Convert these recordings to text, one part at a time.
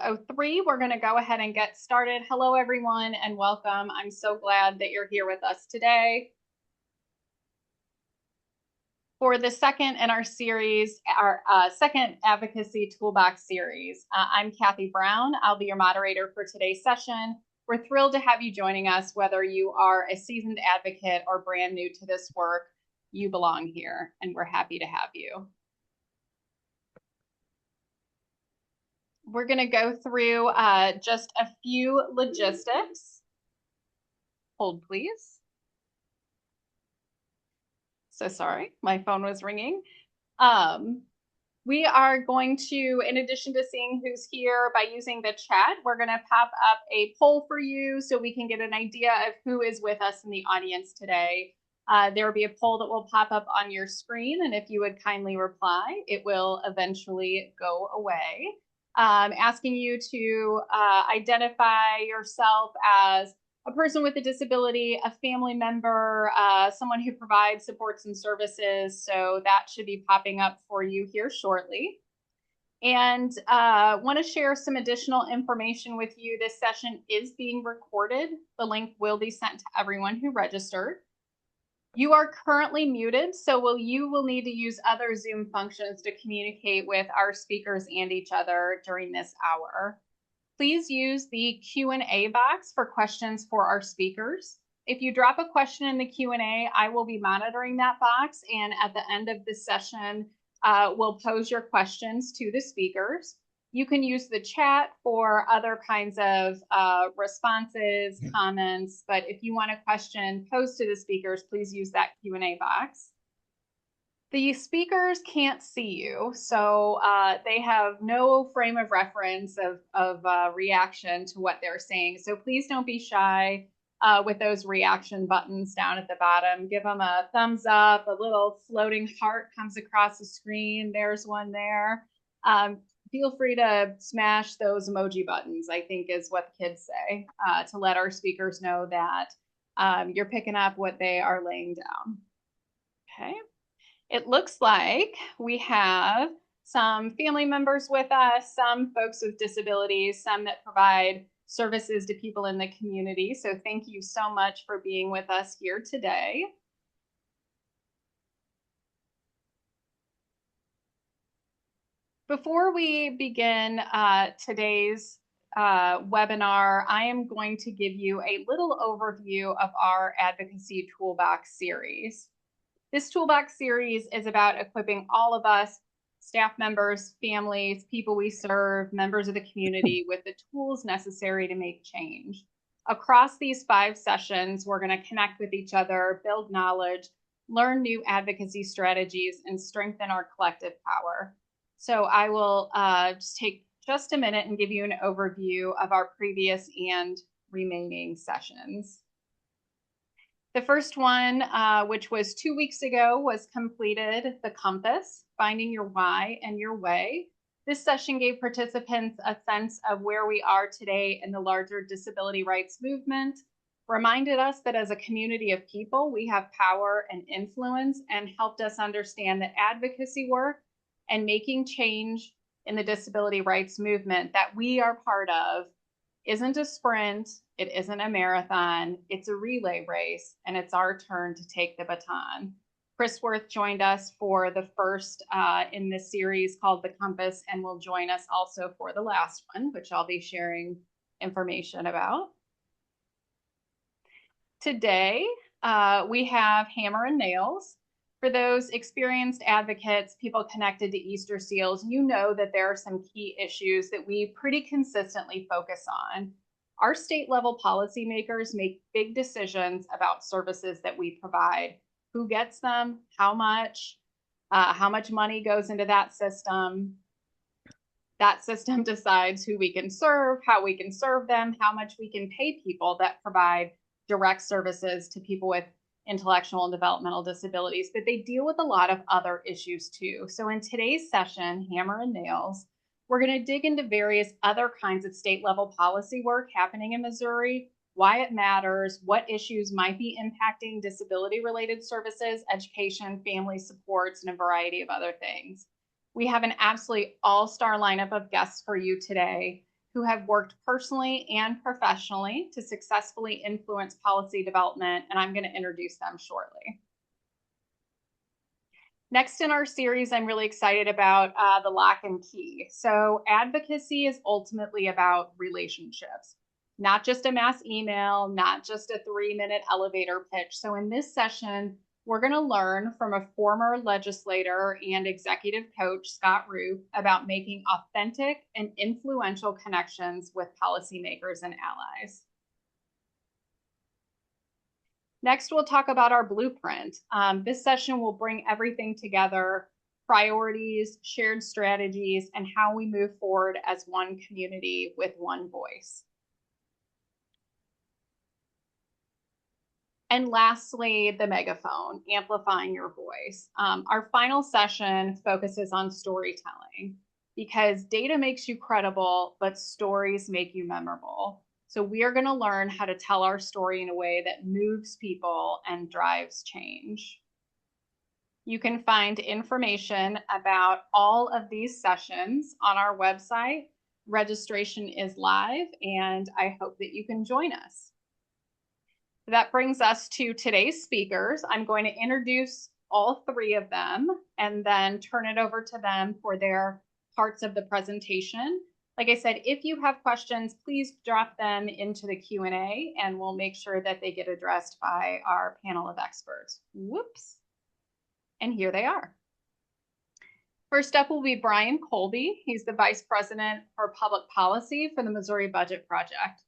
03, we're going to go ahead and get started. Hello, everyone, and welcome. I'm so glad that you're here with us today. For the second in our series, our second Advocacy Toolbox series, I'm Kathy Brown. I'll be your moderator for today's session. We're thrilled to have you joining us, whether you are a seasoned advocate or brand new to this work. You belong here, and we're happy to have you. We're going to go through just a few logistics. Hold, please. So sorry, my phone was ringing. We are going to, in addition to seeing who's here by using the chat, we're going to pop up a poll for you so we can get an idea of who is with us in the audience today. There will be a poll that will pop up on your screen, and if you would kindly reply, it will eventually go away. Asking you to identify yourself as a person with a disability, a family member, someone who provides supports and services. So that should be popping up for you here shortly. And want to share some additional information with you. This session is being recorded. The link will be sent to everyone who registered. You are currently muted, so you will need to use other Zoom functions to communicate with our speakers and each other during this hour. Please use the Q&A box for questions for our speakers. If you drop a question in the Q&A, I will be monitoring that box, and at the end of the session, we'll pose your questions to the speakers. You can use the chat for other kinds of responses, comments, but if you want a question posed to the speakers, please use that Q&A box. The speakers can't see you, so they have no frame of reference of reaction to what they're saying. So please don't be shy with those reaction buttons down at the bottom. Give them a thumbs up, a little floating heart comes across the screen. There's one there. Feel free to smash those emoji buttons, I think is what the kids say, to let our speakers know that you're picking up what they are laying down. Okay. It looks like we have some family members with us, some folks with disabilities, some that provide services to people in the community. So thank you so much for being with us here today. Before we begin today's webinar, I am going to give you a little overview of our Advocacy Toolbox series. This Toolbox series is about equipping all of us, staff members, families, people we serve, members of the community with the tools necessary to make change. Across these 5 sessions, we're going to connect with each other, build knowledge, learn new advocacy strategies, and strengthen our collective power. So I will just take just a minute and give you an overview of our previous and remaining sessions. The first one, which was 2 weeks ago, was completed, The Compass, Finding Your Why and Your Way. This session gave participants a sense of where we are today in the larger disability rights movement, reminded us that as a community of people, we have power and influence, and helped us understand that advocacy work and making change in the disability rights movement that we are part of isn't a sprint, it isn't a marathon, it's a relay race, and it's our turn to take the baton. Chris Worth joined us for the first in this series called The Compass, and will join us also for the last one, which I'll be sharing information about. Today, we have Hammer and Nails. For those experienced advocates, people connected to Easter seals, you know that there are some key issues that we pretty consistently focus on. Our state level policymakers make big decisions about services that we provide. Who gets them, how much money goes into that system. That system decides who we can serve, how we can serve them, how much we can pay people that provide direct services to people with intellectual and developmental disabilities, but they deal with a lot of other issues too. So in today's session, Hammer and Nails, we're going to dig into various other kinds of state level policy work happening in Missouri, why it matters, what issues might be impacting disability related services, education, family supports, and a variety of other things. We have an absolutely all-star lineup of guests for you today. who have worked personally and professionally to successfully influence policy development, and I'm going to introduce them shortly. Next in our series, I'm really excited about the lock and key. So advocacy is ultimately about relationships, not just a mass email, not just a 3-minute elevator pitch. So in this session, we're going to learn from a former legislator and executive coach, Scott Roop, about making authentic and influential connections with policymakers and allies. Next, we'll talk about our blueprint. This session will bring everything together: priorities, shared strategies, and how we move forward as one community with one voice. And lastly, the megaphone, amplifying your voice. Our final session focuses on storytelling, because data makes you credible, but stories make you memorable. So we are going to learn how to tell our story in a way that moves people and drives change. You can find information about all of these sessions on our website. Registration is live, and I hope that you can join us. That brings us to today's speakers. I'm going to introduce all 3 of them and then turn it over to them for their parts of the presentation. Like I said, if you have questions, please drop them into the Q&A and we'll make sure that they get addressed by our panel of experts. Whoops. And here they are. First up will be Brian Colby. He's the Vice President for Public Policy for the Missouri Budget Project.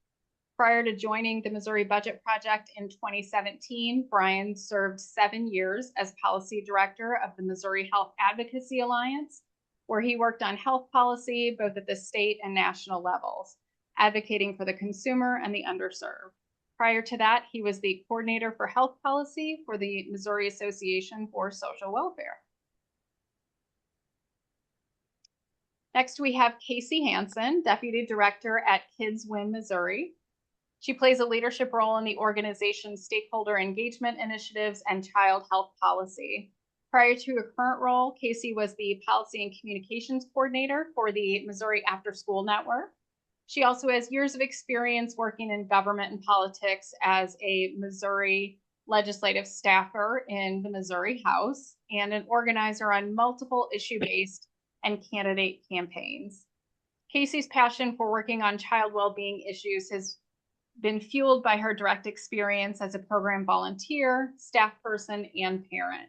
Prior to joining the Missouri Budget Project in 2017, Brian served 7 years as Policy Director of the Missouri Health Advocacy Alliance, where he worked on health policy both at the state and national levels, advocating for the consumer and the underserved. Prior to that, he was the coordinator for health policy for the Missouri Association for Social Welfare. Next, we have Casey Hansen, Deputy Director at Kids Win Missouri. She plays a leadership role in the organization's stakeholder engagement initiatives and child health policy. Prior to her current role, Casey was the Policy and Communications Coordinator for the Missouri After School Network. She also has years of experience working in government and politics as a Missouri legislative staffer in the Missouri House and an organizer on multiple issue-based and candidate campaigns. Casey's passion for working on child well-being issues has been fueled by her direct experience as a program volunteer, staff person, and parent.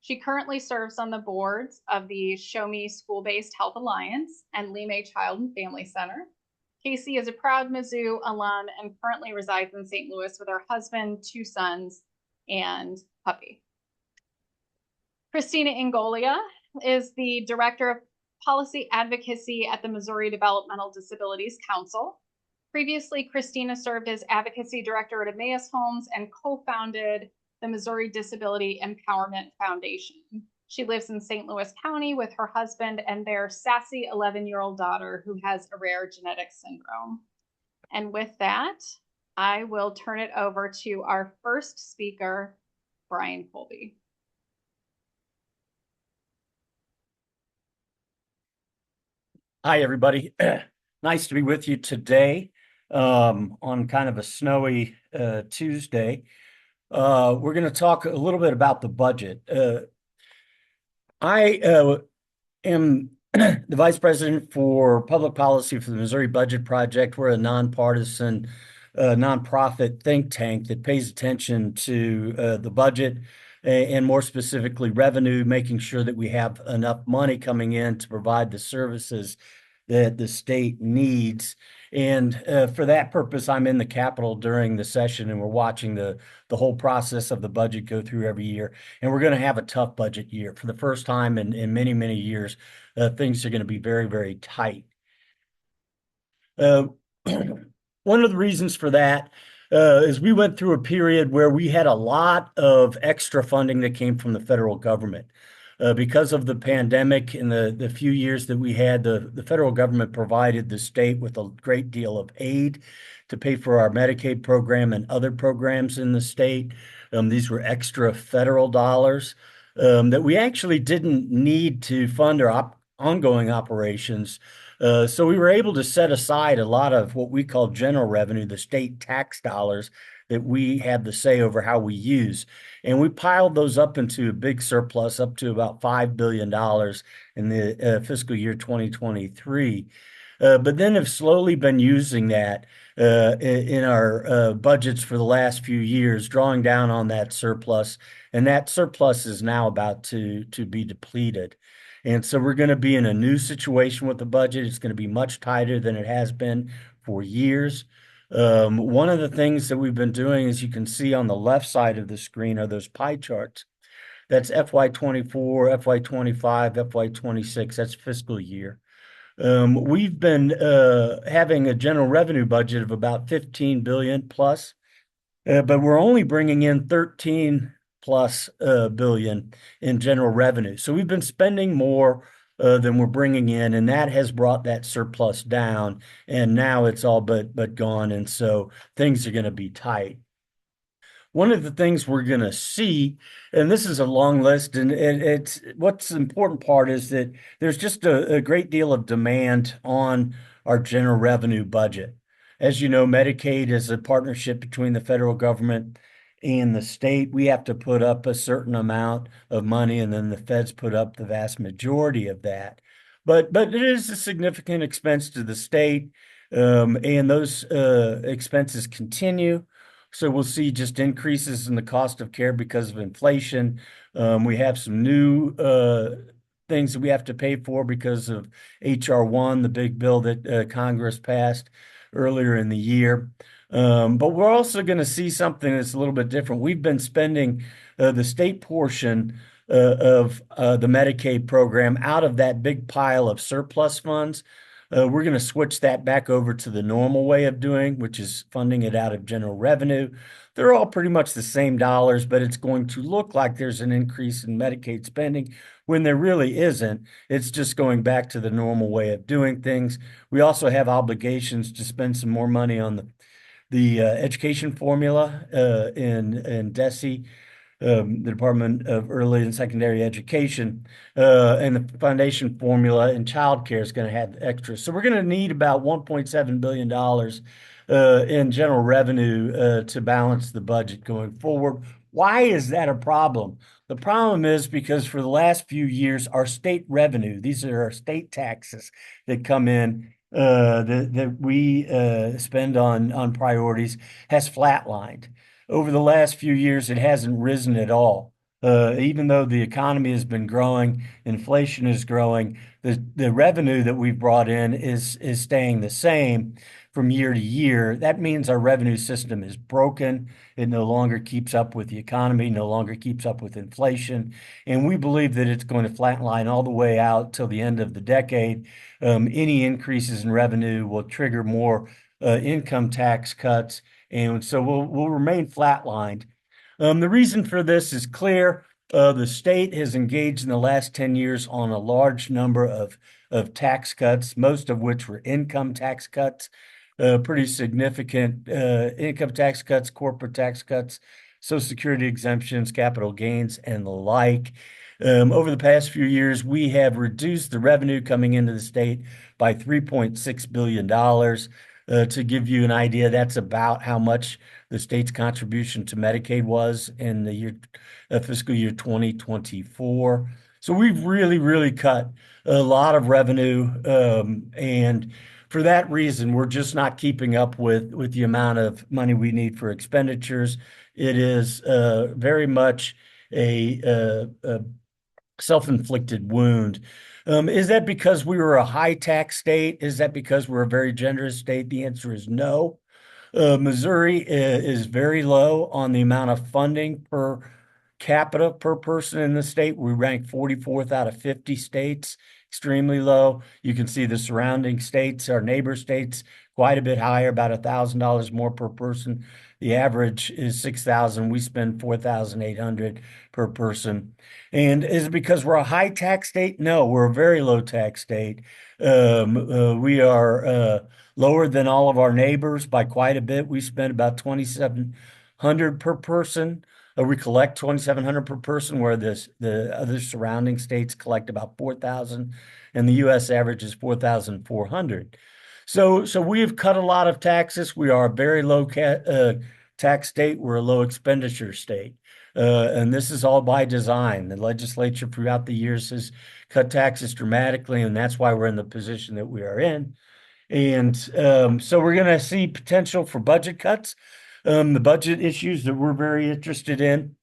She currently serves on the boards of the Show Me School-Based Health Alliance and Lime Child and Family Center. Casey is a proud Mizzou alum and currently resides in St. Louis with her husband, 2 sons, and puppy. Christina Ingolia is the Director of Policy Advocacy at the Missouri Developmental Disabilities Council. Previously, Christina served as Advocacy Director at Emmaus Homes and co-founded the Missouri Disability Empowerment Foundation. She lives in St. Louis County with her husband and their sassy 11-year-old daughter who has a rare genetic syndrome. And with that, I will turn it over to our first speaker, Brian Colby. Hi, everybody. Nice to be with you today on kind of a snowy Tuesday. We're going to talk a little bit about the budget. I am the Vice President for Public Policy for the Missouri Budget Project. We're a nonpartisan nonprofit think tank that pays attention to the budget and more specifically revenue, making sure that we have enough money coming in to provide the services that the state needs. And for that purpose, I'm in the Capitol during the session, and we're watching the whole process of the budget go through every year. And we're going to have a tough budget year. For the first time in many, many years, things are going to be very, very tight. One of the reasons for that is we went through a period where we had a lot of extra funding that came from the federal government. Because of the pandemic and the few years that we had, the federal government provided the state with a great deal of aid to pay for our Medicaid program and other programs in the state. These were extra federal dollars that we actually didn't need to fund our ongoing operations, So we were able to set aside a lot of what we call general revenue, the state tax dollars that we have the say over how we use. And we piled those up into a big surplus up to about $5 billion in the fiscal year 2023. But then have slowly been using that in our budgets for the last few years, drawing down on that surplus. And that surplus is now about to be depleted. And so we're going to be in a new situation with the budget. It's going to be much tighter than it has been for years. One of the things that we've been doing, as you can see on the left side of the screen, are those pie charts. That's FY24, FY25, FY26. That's fiscal year. We've been having a general revenue budget of about 15 billion plus, but we're only bringing in 13 plus billion in general revenue. So we've been spending more than we're bringing in, and that has brought that surplus down. And now it's all but gone, and so things are going to be tight. One of the things we're going to see, and this is a long list, and it's what's the important part is that there's just a great deal of demand on our general revenue budget. As you know, Medicaid is a partnership between the federal government and the state. We have to put up a certain amount of money, and then the feds put up the vast majority of that. But it is a significant expense to the state, and those expenses continue. So we'll see just increases in the cost of care because of inflation. We have some new things that we have to pay for because of HR1, the big bill that Congress passed earlier in the year. But we're also going to see something that's a little bit different. We've been spending the state portion of the Medicaid program out of that big pile of surplus funds. We're going to switch that back over to the normal way of doing, which is funding it out of general revenue. They're all pretty much the same dollars, but it's going to look like there's an increase in Medicaid spending when there really isn't. It's just going back to the normal way of doing things. We also have obligations to spend some more money on the education formula in DESE, the Department of Early and Secondary Education, and the foundation formula in childcare is going to have extras. So we're going to need about $1.7 billion in general revenue to balance the budget going forward. Why is that a problem? The problem is because for the last few years, our state revenue, these are our state taxes that come in that we spend on priorities, has flatlined. Over the last few years, it hasn't risen at all. Even though the economy has been growing, inflation is growing, the revenue that we've brought in is staying the same from year to year. That means our revenue system is broken. It no longer keeps up with the economy, no longer keeps up with inflation. And we believe that it's going to flatline all the way out till the end of the decade. Any increases in revenue will trigger more income tax cuts. And so we'll remain flatlined. The reason for this is clear. The state has engaged in the last 10 years on a large number of tax cuts, most of which were income tax cuts, pretty significant income tax cuts, corporate tax cuts, Social Security exemptions, capital gains, and the like. Over the past few years, we have reduced the revenue coming into the state by $3.6 billion. To give you an idea, that's about how much the state's contribution to Medicaid was in the year fiscal year 2024. So we've really cut a lot of revenue, and for that reason, we're just not keeping up with the amount of money we need for expenditures. It is very much a self-inflicted wound. Is that because we were a high tax state? Is that because we're a very generous state? The answer is no. Missouri is very low on the amount of funding per capita per person in the state. We rank 44th out of 50 states, extremely low. You can see the surrounding states, our neighbor states, quite a bit higher, about $1,000 more per person. The average is 6,000. We spend 4,800 per person. And is it because we're a high tax state? No, we're a very low tax state. We are lower than all of our neighbors by quite a bit. We spend about 2,700 per person. We collect 2,700 per person, where the other surrounding states collect about 4,000, and the U.S. average is 4,400. So we have cut a lot of taxes. We are a very low tax state. We're a low expenditure state. And this is all by design. The legislature throughout the years has cut taxes dramatically, and that's why we're in the position that we are in. And so we're going to see potential for budget cuts. The budget issues that we're very interested in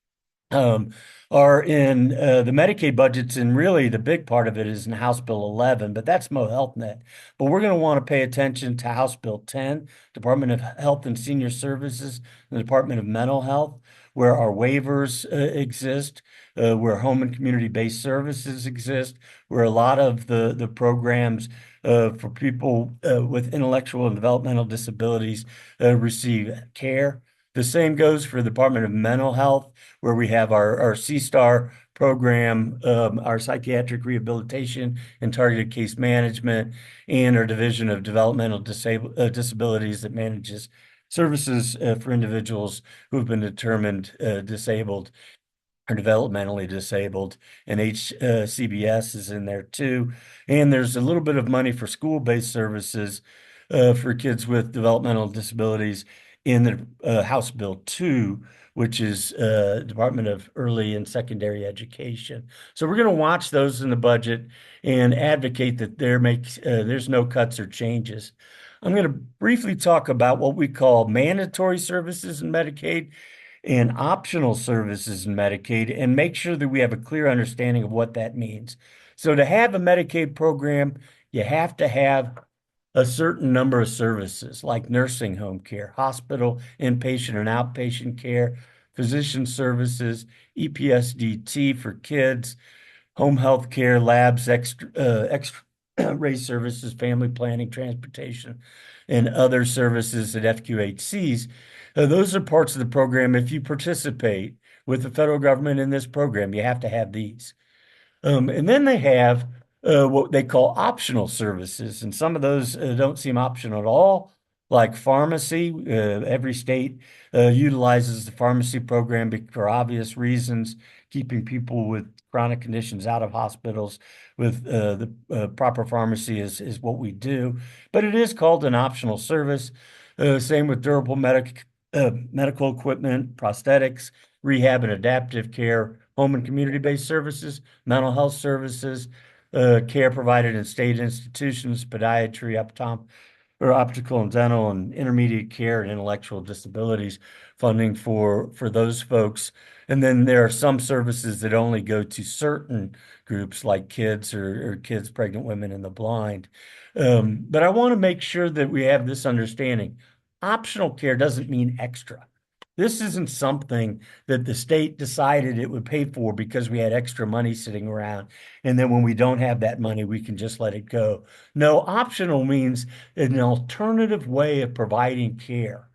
um, are in the Medicaid budgets, and really the big part of it is in House Bill 11, but that's Mo Health Net. But we're going to want to pay attention to House Bill 10, Department of Health and Senior Services, the Department of Mental Health, where our waivers exist, where home and community-based services exist, where a lot of the programs for people with intellectual and developmental disabilities receive care. The same goes for the Department of Mental Health, where we have our C-STAR program, our psychiatric rehabilitation and targeted case management, and our Division of Developmental Disabilities that manages services for individuals who have been determined disabled are developmentally disabled, and HCBS is in there too. And there's a little bit of money for school-based services for kids with developmental disabilities in the House Bill 2, which is Department of Early and Secondary Education. So we're going to watch those in the budget and advocate that there's no cuts or changes. I'm going to briefly talk about what we call mandatory services in Medicaid and optional services in Medicaid, and make sure that we have a clear understanding of what that means. So to have a Medicaid program, you have to have a certain number of services like nursing home care, hospital, inpatient and outpatient care, physician services, EPSDT for kids, home health care, labs, extra ray services, family planning, transportation, and other services at FQHCs. Those are parts of the program. If you participate with the federal government in this program, you have to have these. And then they have what they call optional services, and some of those don't seem optional at all, like pharmacy. Every state utilizes the pharmacy program for obvious reasons, keeping people with chronic conditions out of hospitals with the proper pharmacy is what we do. But it is called an optional service. Same with durable medical equipment, prosthetics, rehab and adaptive care, home and community-based services, mental health services, care provided in state institutions, podiatry, optical and dental, and intermediate care and intellectual disabilities funding for those folks. And then there are some services that only go to certain groups like kids or kids, pregnant women, and the blind. But I want to make sure that we have this understanding. Optional care doesn't mean extra. This isn't something that the state decided it would pay for because we had extra money sitting around. And then when we don't have that money, we can just let it go. No, optional means an alternative way of providing care.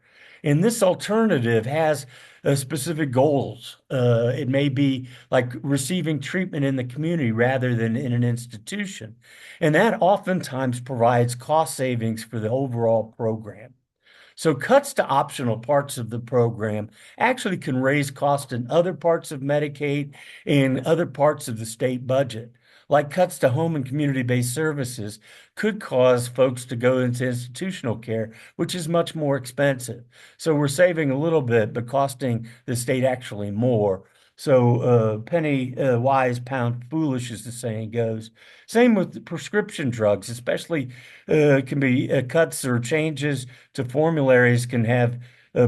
And this alternative has specific goals. It may be like receiving treatment in the community rather than in an institution. And that oftentimes provides cost savings for the overall program. So cuts to optional parts of the program actually can raise costs in other parts of Medicaid and other parts of the state budget. Like cuts to home and community-based services could cause folks to go into institutional care, which is much more expensive. So we're saving a little bit, but costing the state actually more. So penny wise, pound foolish, as the saying goes. Same with prescription drugs, especially can be cuts or changes to formularies can have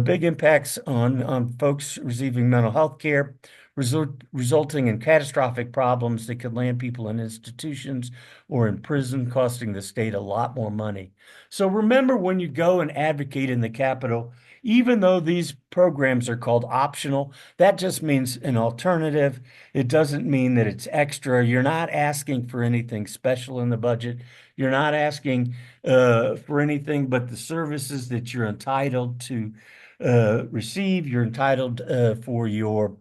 big impacts on folks receiving mental health care, resulting in catastrophic problems that could land people in institutions or in prison, costing the state a lot more money. So remember, when you go and advocate in the Capitol, even though these programs are called optional, that just means an alternative. It doesn't mean that it's extra. You're not asking for anything special in the budget. You're not asking for anything but the services that you're entitled to receive. You're entitled for your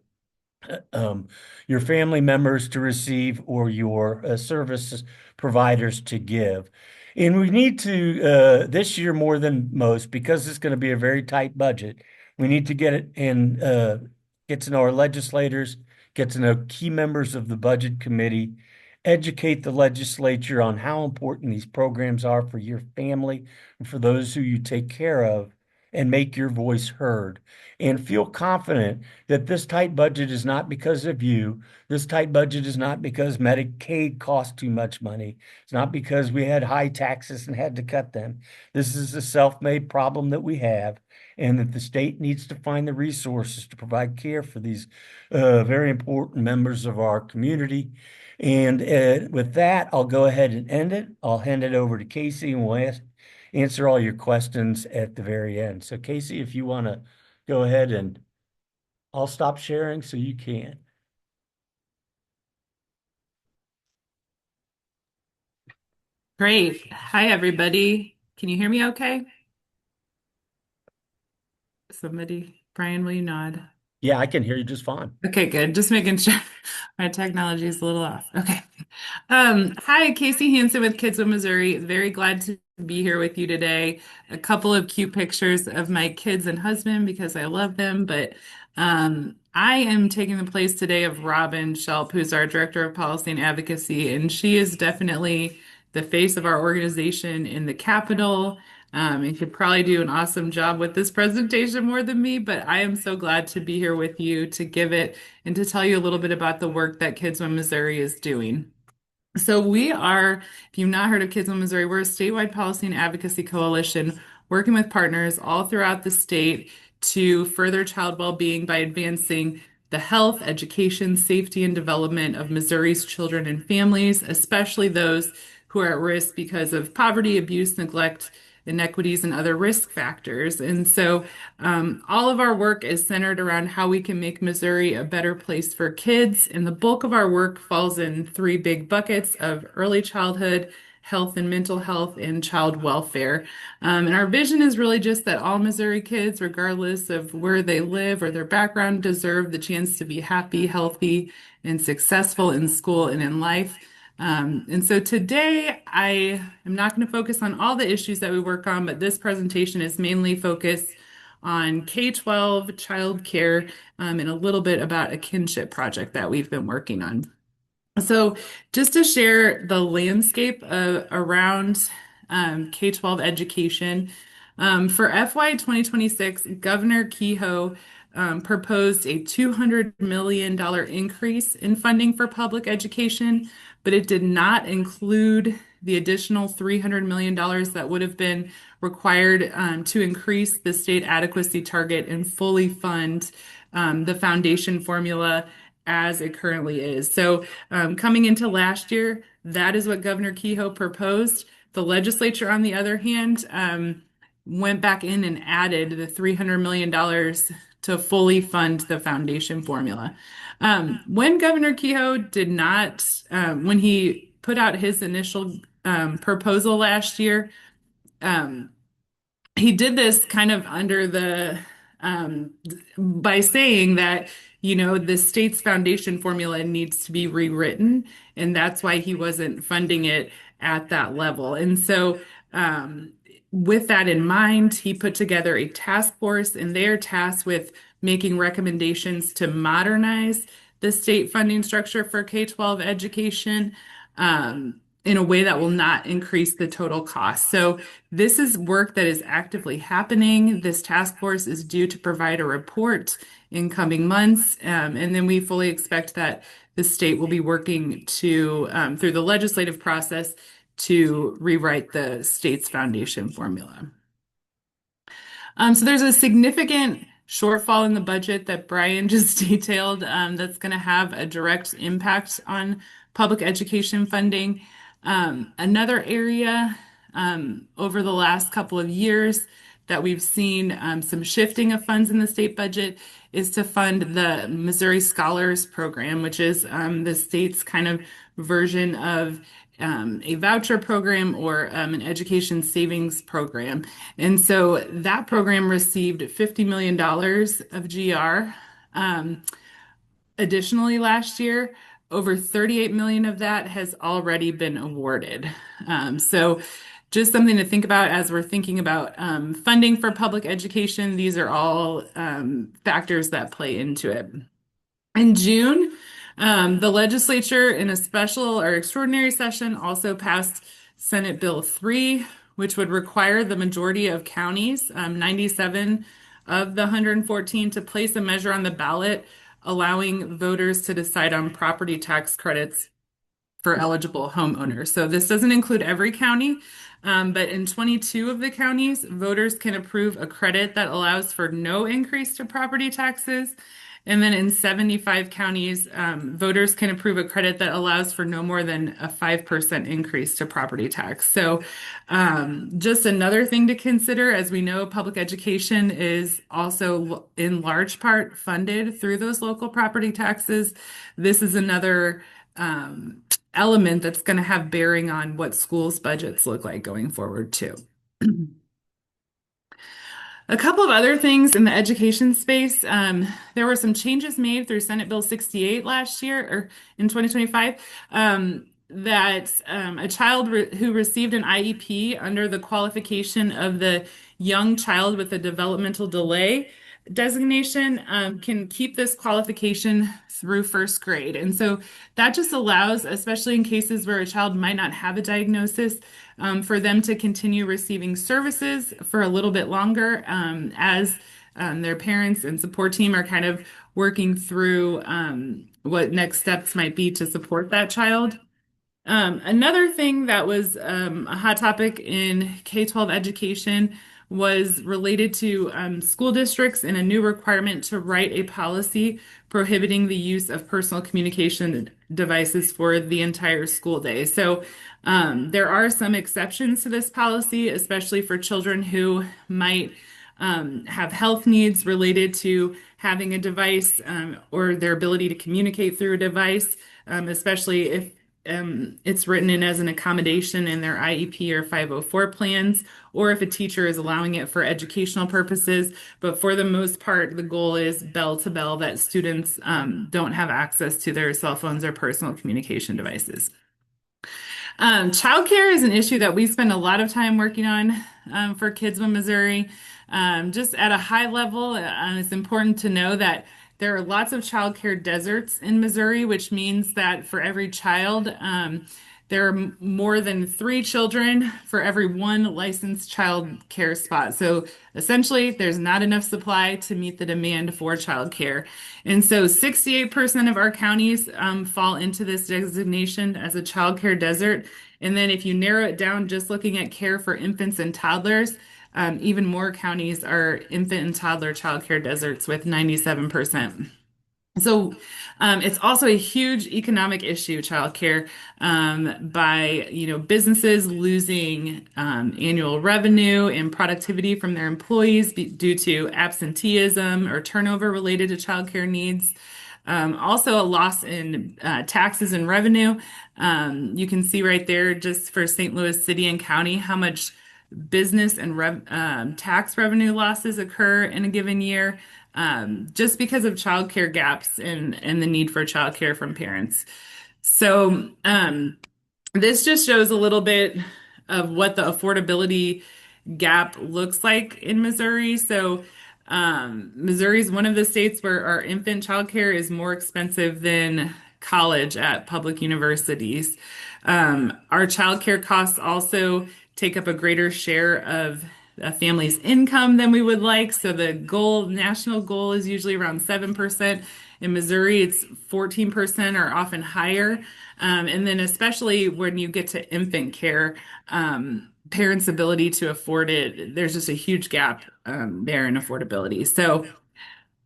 family members to receive, or your service providers to give. And we need to, this year more than most, because it's going to be a very tight budget, we need to get it and get to know our legislators, get to know key members of the budget committee, educate the legislature on how important these programs are for your family and for those who you take care of, and make your voice heard. And feel confident that this tight budget is not because of you. This tight budget is not because Medicaid costs too much money. It's not because we had high taxes and had to cut them. This is a self-made problem that we have, and that the state needs to find the resources to provide care for these very important members of our community. And with that, I'll go ahead and end it. I'll hand it over to Casey, and we'll answer all your questions at the very end. So Casey, if you want to go ahead, and I'll stop sharing so you can. Great. Hi, everybody. Can you hear me okay? Somebody, Brian, will you nod? Yeah, I can hear you just fine. Okay, good. Just making sure my technology is a little off. Okay. Hi, Casey Hansen with Kids of Missouri. Very glad to be here with you today. A couple of cute pictures of my kids and husband because I love them, but I am taking the place today of Robin Shelp, who's our Director of Policy and Advocacy, and she is definitely the face of our organization in the Capitol. And could probably do an awesome job with this presentation more than me, but I am so glad to be here with you to give it and to tell you a little bit about the work that Kids Win Missouri is doing. So we are, if you've not heard of Kids in Missouri, we're a statewide policy and advocacy coalition working with partners all throughout the state to further child well-being by advancing the health, education, safety, and development of Missouri's children and families, especially those who are at risk because of poverty, abuse, neglect, inequities, and other risk factors. And so all of our work is centered around how we can make Missouri a better place for kids. And the bulk of our work falls in three big buckets of early childhood, health and mental health, and child welfare. And our vision is really just that all Missouri kids, regardless of where they live or their background, deserve the chance to be happy, healthy, and successful in school and in life. And so today I am not going to focus on all the issues that we work on, but this presentation is mainly focused on K-12 childcare, and a little bit about a kinship project that we've been working on. So just to share the landscape around K-12 education, for FY 2026, Governor Kehoe proposed a $200 million increase in funding for public education, but it did not include the additional $300 million that would have been required to increase the state adequacy target and fully fund the foundation formula as it currently is. So coming into last year, that is what Governor Kehoe proposed. The legislature, on the other hand, went back in and added the $300 million to fully fund the foundation formula. When Governor Kehoe did not, when he put out his initial proposal last year, um, he did this kind of under the by saying that the state's foundation formula needs to be rewritten, and that's why he wasn't funding it at that level. And so with that in mind, he put together a task force, and they are tasked with making recommendations to modernize the state funding structure for K-12 education in a way that will not increase the total cost. So this is work that is actively happening. This task force is due to provide a report in coming months, and then we fully expect that the state will be working to through the legislative process to rewrite the state's foundation formula. So there's a significant shortfall in the budget that Brian just detailed that's going to have a direct impact on public education funding. Another area over the last couple of years that we've seen some shifting of funds in the state budget is to fund the Missouri Scholars Program, which is the state's kind of version of a voucher program or an education savings program. And so that program received $50 million of GR. Additionally, last year, over 38 million of that has already been awarded. So just something to think about as we're thinking about funding for public education. These are all factors that play into it. In June, the legislature, in a special or extraordinary session, also passed Senate Bill 3, which would require the majority of counties, 97 of the 114, to place a measure on the ballot allowing voters to decide on property tax credits for eligible homeowners. So this doesn't include every county, but in 22 of the counties, voters can approve a credit that allows for no increase to property taxes. And then in 75 counties, voters can approve a credit that allows for no more than a 5% increase to property tax. So just another thing to consider, as we know, public education is also in large part funded through those local property taxes. This is another element that's going to have bearing on what schools' budgets look like going forward, too. A couple of other things in the education space. There were some changes made through Senate Bill 68 last year, or in 2025, that a child who received an IEP under the qualification of the young child with a developmental delay designation can keep this qualification through first grade. And so that just allows, especially in cases where a child might not have a diagnosis, for them to continue receiving services for a little bit longer as their parents and support team are kind of working through what next steps might be to support that child. Another thing that was a hot topic in K-12 education was related to school districts and a new requirement to write a policy prohibiting the use of personal communication devices for the entire school day. So there are some exceptions to this policy, especially for children who might have health needs related to having a device or their ability to communicate through a device, especially if it's written in as an accommodation in their IEP or 504 plans, or if a teacher is allowing it for educational purposes. But for the most part, the goal is bell to bell that students don't have access to their cell phones or personal communication devices. Childcare is an issue that we spend a lot of time working on for Kids with Missouri. Just at a high level, it's important to know that there are lots of childcare deserts in Missouri, which means that for every child, there are more than 3 children for every 1 licensed child care spot. So essentially, there's not enough supply to meet the demand for childcare. And so 68% of our counties fall into this designation as a childcare desert. And then if you narrow it down, just looking at care for infants and toddlers, even more counties are infant and toddler childcare deserts with 97%. So it's also a huge economic issue, childcare, by businesses losing annual revenue and productivity from their employees due to absenteeism or turnover related to childcare needs. Also a loss in taxes and revenue. You can see right there just for St. Louis City and County how much business and tax revenue losses occur in a given year just because of childcare gaps and the need for childcare from parents. So this just shows a little bit of what the affordability gap looks like in Missouri. So Missouri is one of the states where our infant childcare is more expensive than college at public universities. Our childcare costs also take up a greater share of a family's income than we would like. So the national goal is usually around 7%. In Missouri, it's 14% or often higher. And then especially when you get to infant care, parents' ability to afford it, there's just a huge gap there in affordability. So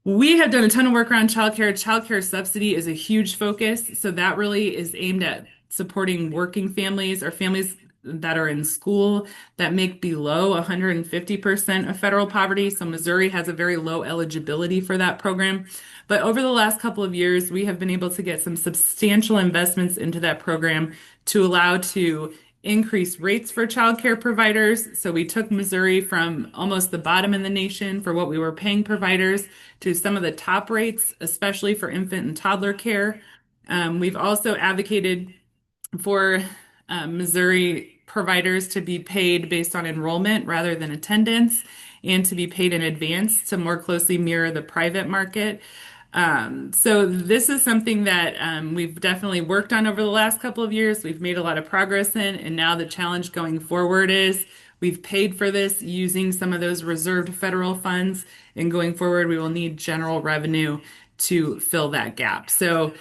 we have done a ton of work around childcare. Childcare subsidy is a huge focus. So that really is aimed at supporting working families or families that are in school that make below 150% of federal poverty. So Missouri has a very low eligibility for that program. But over the last couple of years, we have been able to get some substantial investments into that program to allow to increase rates for childcare providers. So we took Missouri from almost the bottom in the nation for what we were paying providers to some of the top rates, especially for infant and toddler care. We've also advocated for Missouri providers to be paid based on enrollment rather than attendance, and to be paid in advance to more closely mirror the private market. So this is something that we've definitely worked on over the last couple of years. We've made a lot of progress in, and now the challenge going forward is we've paid for this using some of those reserved federal funds, and going forward, we will need general revenue to fill that gap. So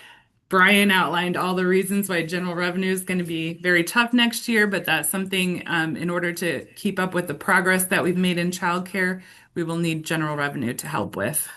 Brian outlined all the reasons why general revenue is going to be very tough next year, but that's something in order to keep up with the progress that we've made in childcare, we will need general revenue to help with.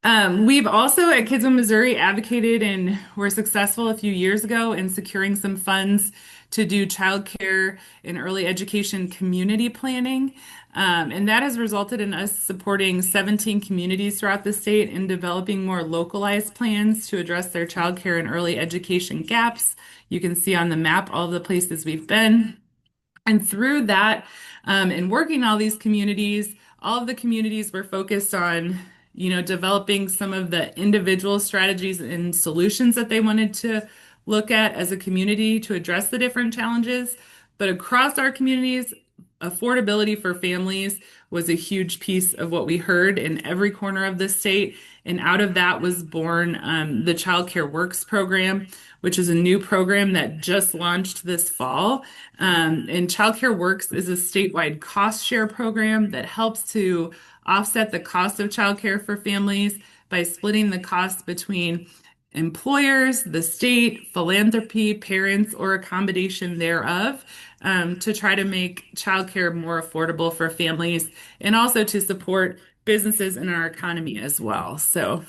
We've also at Kids in Missouri advocated and were successful a few years ago in securing some funds to do childcare and early education community planning. And that has resulted in us supporting 17 communities throughout the state in developing more localized plans to address their childcare and early education gaps. You can see on the map all the places we've been. And through that, and working all these communities, all of the communities were focused on, developing some of the individual strategies and solutions that they wanted to look at as a community to address the different challenges. But across our communities, affordability for families was a huge piece of what we heard in every corner of the state. And out of that was born the Child Care Works program, which is a new program that just launched this fall. And Child Care Works is a statewide cost share program that helps to offset the cost of childcare for families by splitting the cost between employers, the state, philanthropy, parents, or a combination thereof, to try to make childcare more affordable for families and also to support businesses in our economy as well. So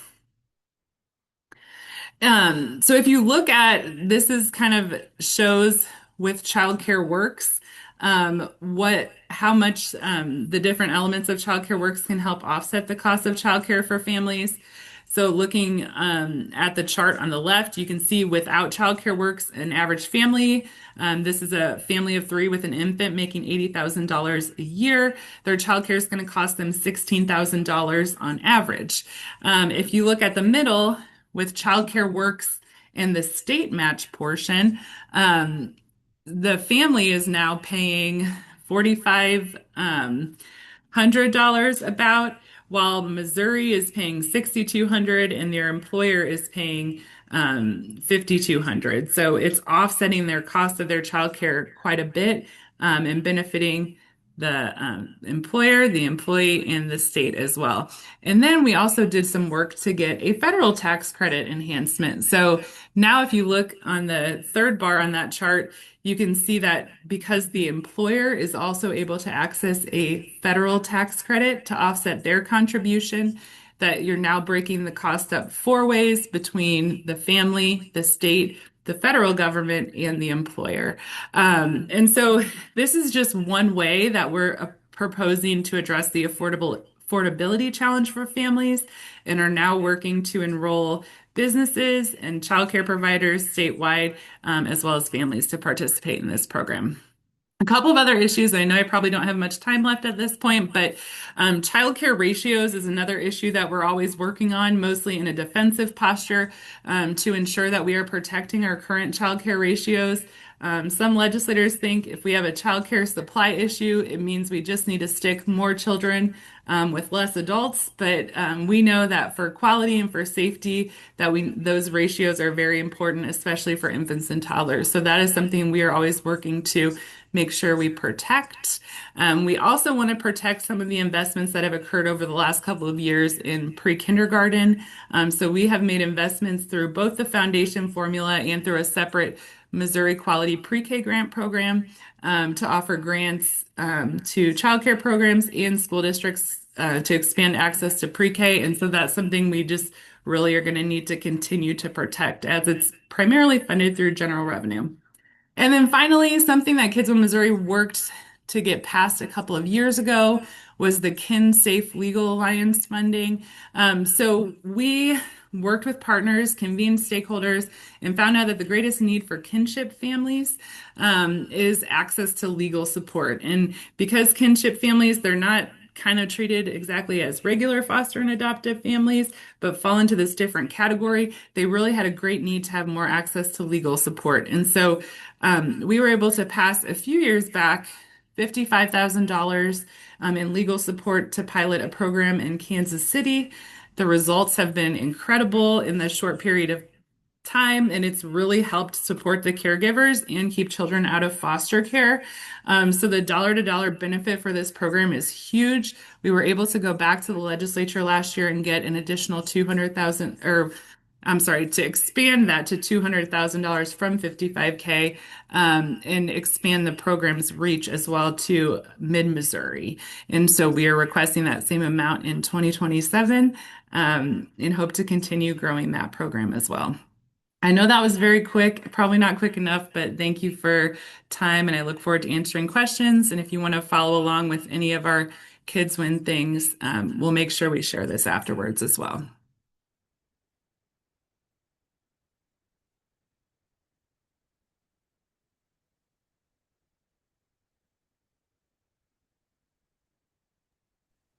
if you look at this, is kind of shows with Childcare Works how much the different elements of Childcare Works can help offset the cost of childcare for families. So looking at the chart on the left, you can see without Childcare Works, an average family, this is a family of 3 with an infant making $80,000 a year. Their childcare is going to cost them $16,000 on average. If you look at the middle with Childcare Works and the state match portion, the family is now paying $4,500 about, while Missouri is paying $6,200 and their employer is paying $5,200. So it's offsetting their cost of their childcare quite a bit, and benefiting the employer, the employee, and the state as well. And then we also did some work to get a federal tax credit enhancement. So now if you look on the third bar on that chart, you can see that because the employer is also able to access a federal tax credit to offset their contribution, that you're now breaking the cost up 4 ways between the family, the state, the federal government, and the employer. And so this is just one way that we're proposing to address the affordability challenge for families, and are now working to enroll businesses and childcare providers statewide, as well as families, to participate in this program. A couple of other issues. I know I probably don't have much time left at this point, but childcare ratios is another issue that we're always working on, mostly in a defensive posture, to ensure that we are protecting our current childcare ratios. Some legislators think if we have a childcare supply issue, it means we just need to stick more children with less adults. But we know that for quality and for safety, those ratios are very important, especially for infants and toddlers. So that is something we are always working to make sure we protect. We also want to protect some of the investments that have occurred over the last couple of years in pre-kindergarten. So we have made investments through both the foundation formula and through a separate Missouri Quality Pre-K grant program to offer grants to childcare programs and school districts to expand access to pre-K. And so that's something we just really are going to need to continue to protect, as it's primarily funded through general revenue. And then finally, something that Kids in Missouri worked to get passed a couple of years ago was the Kin Safe Legal Alliance funding. So we worked with partners, convened stakeholders, and found out that the greatest need for kinship families is access to legal support. And because kinship families, they're not kind of treated exactly as regular foster and adoptive families, but fall into this different category. They really had a great need to have more access to legal support. And so we were able to pass a few years back $55,000 in legal support to pilot a program in Kansas City. The results have been incredible in the short period of time, and it's really helped support the caregivers and keep children out of foster care. So the dollar to dollar benefit for this program is huge. We were able to go back to the legislature last year and get an additional 200,000, or I'm sorry, to expand that to $200,000 from 55K, and expand the program's reach as well to mid-Missouri. And so we are requesting that same amount in 2027, and hope to continue growing that program as well. I know that was very quick, probably not quick enough, but thank you for time, and I look forward to answering questions. And if you want to follow along with any of our Kids Win things, we'll make sure we share this afterwards as well.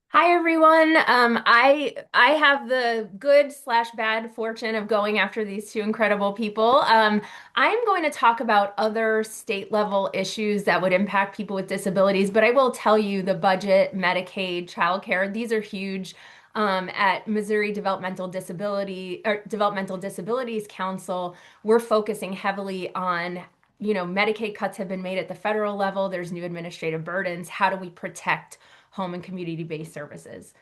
Hi everyone. I have the good slash bad fortune of going after these two incredible people. I'm going to talk about other state level issues that would impact people with disabilities, but I will tell you the budget, Medicaid, childcare, these are huge. At Missouri Developmental Disabilities Council, we're focusing heavily on, Medicaid cuts have been made at the federal level. There's new administrative burdens. How do we protect home and community-based services?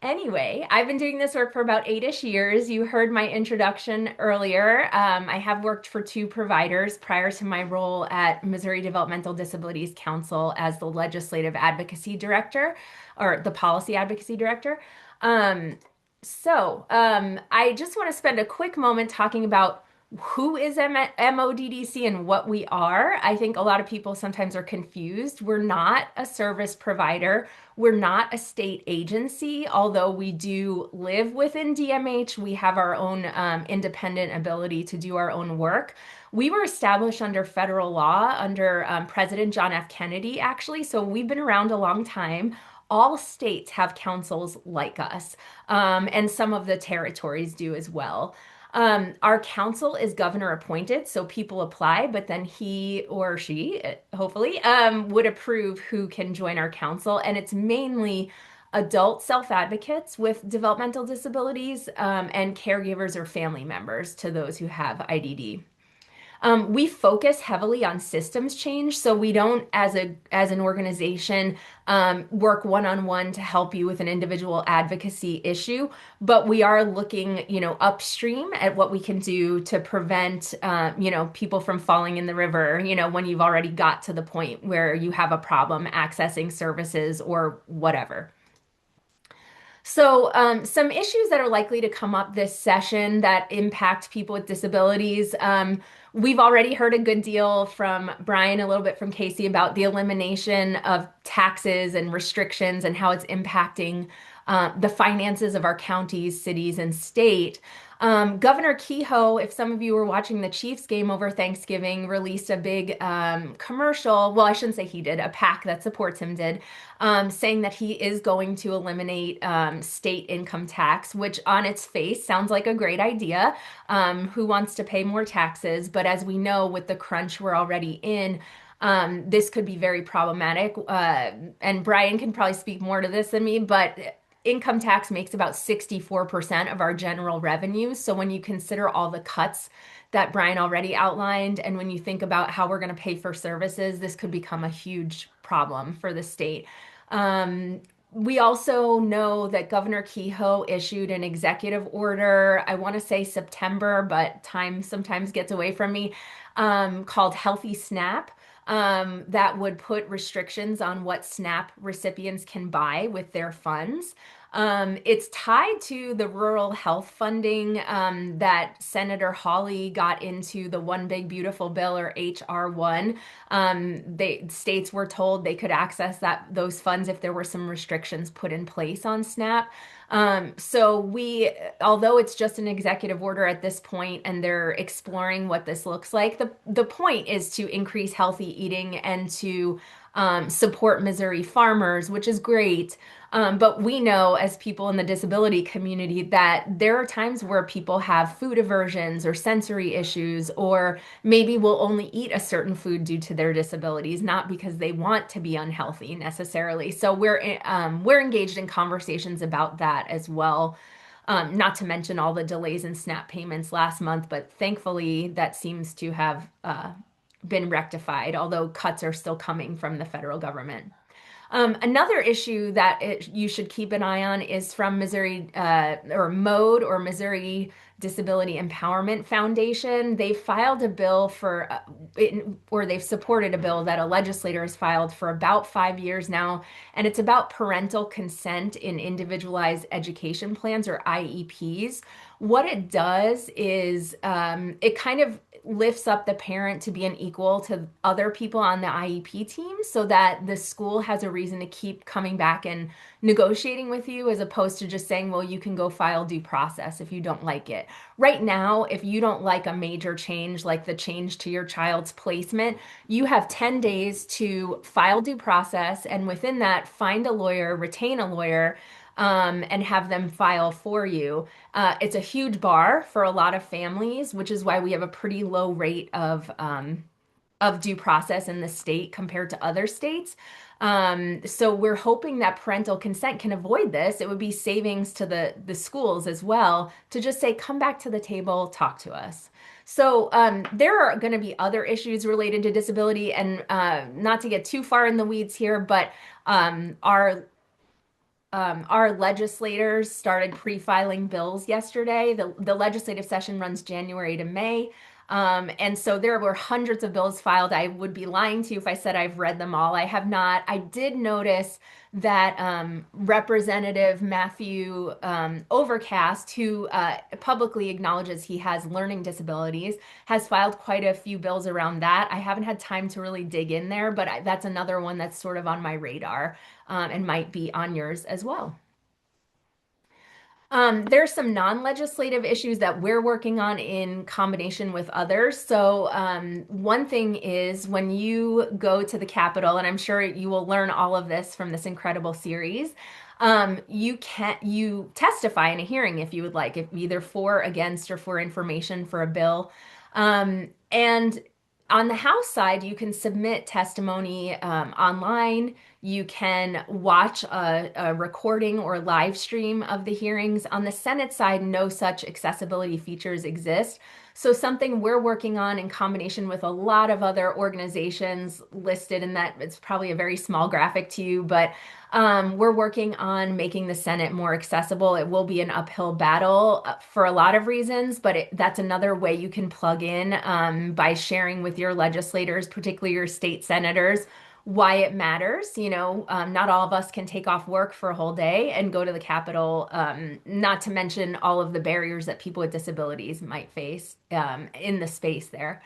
Anyway, I've been doing this work for about 8-ish years. You heard my introduction earlier. I have worked for two providers prior to my role at Missouri Developmental Disabilities Council as the legislative advocacy director or the policy advocacy director. I just want to spend a quick moment talking about who is MODDC and what we are. I think a lot of people sometimes are confused. We're not a service provider. We're not a state agency, although we do live within DMH. We have our own independent ability to do our own work. We were established under federal law under President John F. Kennedy, actually. So we've been around a long time. All states have councils like us, and some of the territories do as well. Our council is governor appointed, so people apply, but then he or she, hopefully, would approve who can join our council. And it's mainly adult self-advocates with developmental disabilities, and caregivers or family members to those who have IDD. We focus heavily on systems change, so we don't, as an organization, work one-on-one to help you with an individual advocacy issue, but we are looking, upstream at what we can do to prevent, people from falling in the river, when you've already got to the point where you have a problem accessing services or whatever. So, some issues that are likely to come up this session that impact people with disabilities. We've already heard a good deal from Brian, a little bit from Casey about the elimination of taxes and restrictions and how it's impacting the finances of our counties, cities, and state. Governor Kehoe, if some of you were watching the Chiefs game over Thanksgiving, released a big commercial. Well, I shouldn't say he did, a PAC that supports him did, saying that he is going to eliminate state income tax, which on its face sounds like a great idea. Who wants to pay more taxes? But as we know, with the crunch we're already in, this could be very problematic. And Brian can probably speak more to this than me, but income tax makes about 64% of our general revenues. So when you consider all the cuts that Brian already outlined, and when you think about how we're going to pay for services, this could become a huge problem for the state. We also know that Governor Kehoe issued an executive order, I want to say September, but time sometimes gets away from me, called Healthy SNAP. That would put restrictions on what SNAP recipients can buy with their funds. It's tied to the rural health funding that Senator Hawley got into the One Big Beautiful Bill, or HR1. States were told they could access those funds if there were some restrictions put in place on SNAP. Although it's just an executive order at this point and they're exploring what this looks like, the point is to increase healthy eating and to support Missouri farmers, which is great. But we know as people in the disability community that there are times where people have food aversions or sensory issues, or maybe will only eat a certain food due to their disabilities, not because they want to be unhealthy necessarily. So we're engaged in conversations about that as well. Not to mention all the delays in SNAP payments last month, but thankfully that seems to have been rectified, although cuts are still coming from the federal government. Another issue that you should keep an eye on is from Missouri or MODE, or Missouri Disability Empowerment Foundation. They filed a bill or they've supported a bill that a legislator has filed for about 5 years now, and it's about parental consent in individualized education plans, or IEPs. What it does is it kind of lifts up the parent to be an equal to other people on the IEP team, so that the school has a reason to keep coming back and negotiating with you, as opposed to just saying, well, you can go file due process if you don't like it. Right now, if you don't like a major change, like the change to your child's placement, you have 10 days to file due process, and within that, find a lawyer, retain a lawyer, and have them file for you. It's a huge bar for a lot of families, which is why we have a pretty low rate of due process in the state compared to other states. So we're hoping that parental consent can avoid this. It would be savings to the schools as well, to just say, come back to the table, talk to us. So there are going to be other issues related to disability, and not to get too far in the weeds here, but our legislators started pre-filing bills yesterday. The legislative session runs January to May. And so there were hundreds of bills filed. I would be lying to you if I said I've read them all. I have not. I did notice that Representative Matthew Overcast, who publicly acknowledges he has learning disabilities, has filed quite a few bills around that. I haven't had time to really dig in there, but that's another one that's sort of on my radar, and might be on yours as well. There's some non-legislative issues that we're working on in combination with others. So one thing is, when you go to the Capitol, and I'm sure you will learn all of this from this incredible series, you testify in a hearing if you would like, if either for, against, or for information for a bill. And on the House side, you can submit testimony online. You can watch a recording or live stream of the hearings. On the Senate side, no such accessibility features exist. So something we're working on in combination with a lot of other organizations listed in that, it's probably a very small graphic to you, but we're working on making the Senate more accessible. It will be an uphill battle for a lot of reasons, but that's another way you can plug in by sharing with your legislators, particularly your state senators, why it matters. Not all of us can take off work for a whole day and go to the Capitol, not to mention all of the barriers that people with disabilities might face in the space there.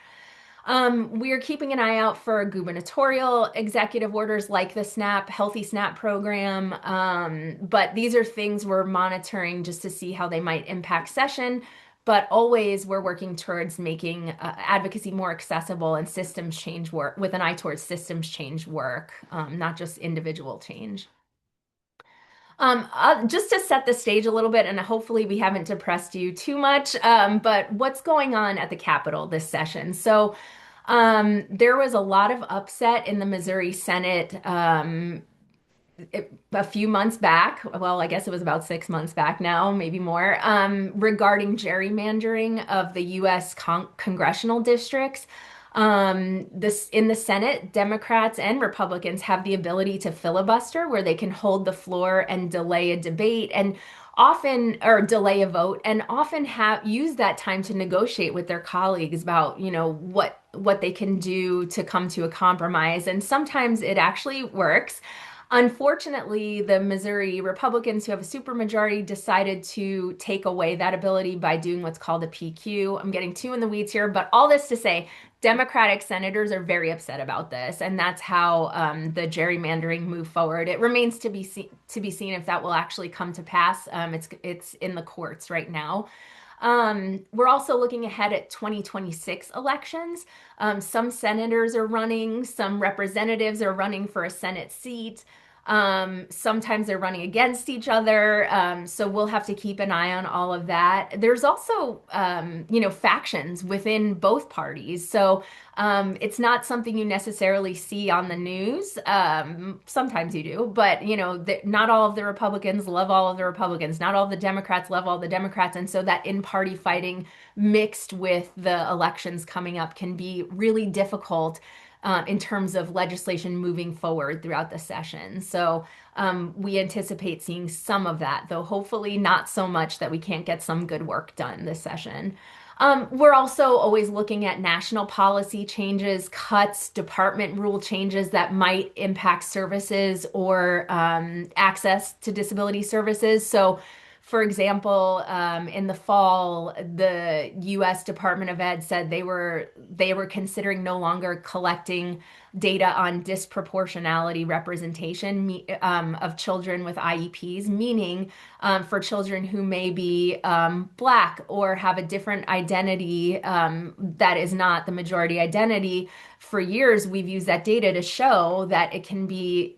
We are keeping an eye out for gubernatorial executive orders like the Healthy SNAP program. But these are things we're monitoring just to see how they might impact session. But always we're working towards making advocacy more accessible and systems change work, with an eye towards systems change work, not just individual change. Just to set the stage a little bit, and hopefully we haven't depressed you too much, but what's going on at the Capitol this session? So there was a lot of upset in the Missouri Senate a few months back. Well, I guess it was about 6 months back now, maybe more, regarding gerrymandering of the U.S. congressional districts. In the Senate, Democrats and Republicans have the ability to filibuster, where they can hold the floor and delay a debate, and often, or delay a vote, and often use that time to negotiate with their colleagues about, what they can do to come to a compromise. And sometimes it actually works. Unfortunately, the Missouri Republicans, who have a supermajority, decided to take away that ability by doing what's called a PQ. I'm getting too in the weeds here, but all this to say, Democratic senators are very upset about this, and that's how the gerrymandering moved forward. It remains to be seen if that will actually come to pass. It's in the courts right now. We're also looking ahead at 2026 elections. Some senators are running, some representatives are running for a Senate seat. Sometimes they're running against each other. So we'll have to keep an eye on all of that. There's also, factions within both parties. So it's not something you necessarily see on the news. Sometimes you do, but not all of the Republicans love all of the Republicans. Not all of the Democrats love all the Democrats. And so that in-party fighting mixed with the elections coming up can be really difficult in terms of legislation moving forward throughout the session. So we anticipate seeing some of that, though hopefully not so much that we can't get some good work done this session. We're also always looking at national policy changes, cuts, department rule changes that might impact services or access to disability services. So for example, in the fall, the U.S. Department of Ed said they were considering no longer collecting data on disproportionality representation of children with IEPs, meaning for children who may be Black or have a different identity that is not the majority identity. For years, we've used that data to show that it can be,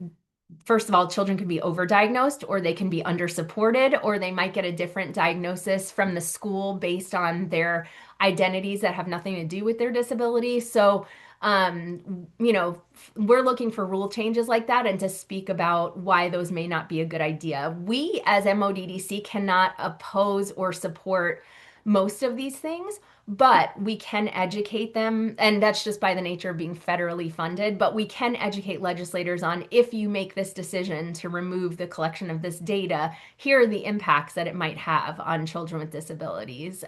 first of all, children can be overdiagnosed or they can be undersupported, or they might get a different diagnosis from the school based on their identities that have nothing to do with their disability. So, we're looking for rule changes like that and to speak about why those may not be a good idea. We as MODDC cannot oppose or support most of these things, but we can educate them, and that's just by the nature of being federally funded. But we can educate legislators on, if you make this decision to remove the collection of this data, here are the impacts that it might have on children with disabilities.